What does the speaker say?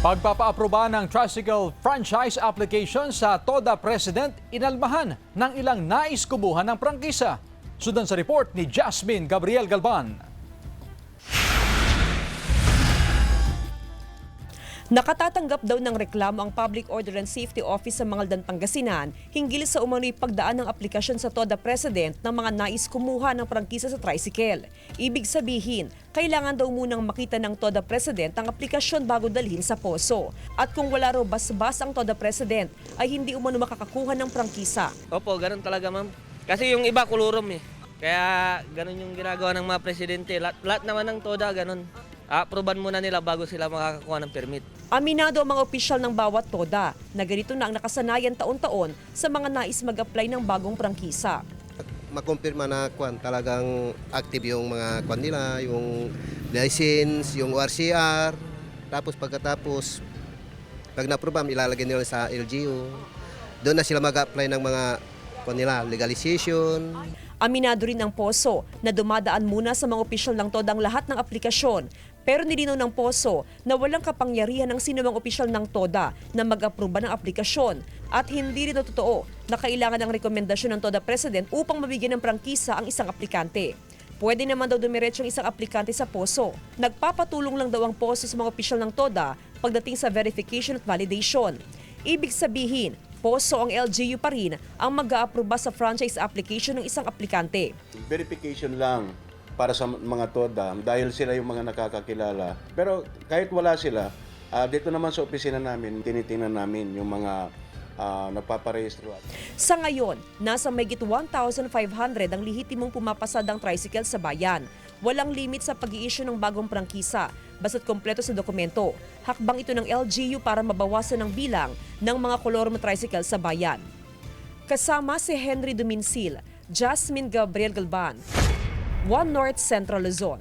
Pagpapaaproba ng tricycle franchise application sa TODA President inalmahan ng ilang nais kubuhan ng prangkisa. Sundan sa report ni Jasmine Gabriel Galban. Nakatatanggap daw ng reklamo ang Public Order and Safety Office sa Mangaldan, Pangasinan hinggil sa umano'y pagdaan ng aplikasyon sa TODA President ng mga nais kumuha ng prangkisa sa tricycle. Ibig sabihin, kailangan daw munang makita ng TODA President ang aplikasyon bago dalhin sa poso. At kung wala raw bas-bas ang TODA President, ay hindi umano makakakuha ng prangkisa. Opo, ganun talaga ma'am. Kasi yung iba kulurom eh. Kaya ganun yung ginagawa ng mga presidente. Lahat naman ng TODA ganun. Aproban muna nila bago sila makakakuha ng permit. Aminado ang mga opisyal ng bawat TODA na ganito na ang nakasanayan taon-taon sa mga nais mag-apply ng bagong prangkisa. Makumpirma na talagang active yung mga nila, yung license, yung ORCR. Tapos pagkatapos, pag na-approve, ilalagay nila sa LGU. Doon na sila mag-apply ng mga nila, legalization. Aminado rin ng POSO na dumadaan muna sa mga opisyal ng TODA ang lahat ng aplikasyon. Pero nilinaw ng POSO na walang kapangyarihan ng sinumang opisyal ng TODA na mag-aproba ng aplikasyon. At hindi rin totoo na kailangan ng rekomendasyon ng TODA President upang mabigyan ng prangkisa ang isang aplikante. Pwede naman daw dumiretso ang isang aplikante sa POSO. Nagpapatulong lang daw ang POSO sa mga opisyal ng TODA pagdating sa verification at validation. Ibig sabihin, POSO ang LGU pa rin ang mag-aaproba sa franchise application ng isang aplikante. Verification lang para sa mga TODA dahil sila yung mga nakakakilala. Pero kahit wala sila, dito naman sa opisina namin, tinitingnan namin yung mga nagpaparehistro. Sa ngayon, nasa mahigit 1,500 ang lehitimong pumapasadang tricycle sa bayan. Walang limit sa pag-i-issue ng bagong prangkisa, basta't kompleto sa dokumento. Hakbang ito ng LGU para mabawasan ang bilang ng mga kolormo tricycle sa bayan. Kasama si Henry Duminsil, Jasmine Gabriel Galban, One North Central Luzon.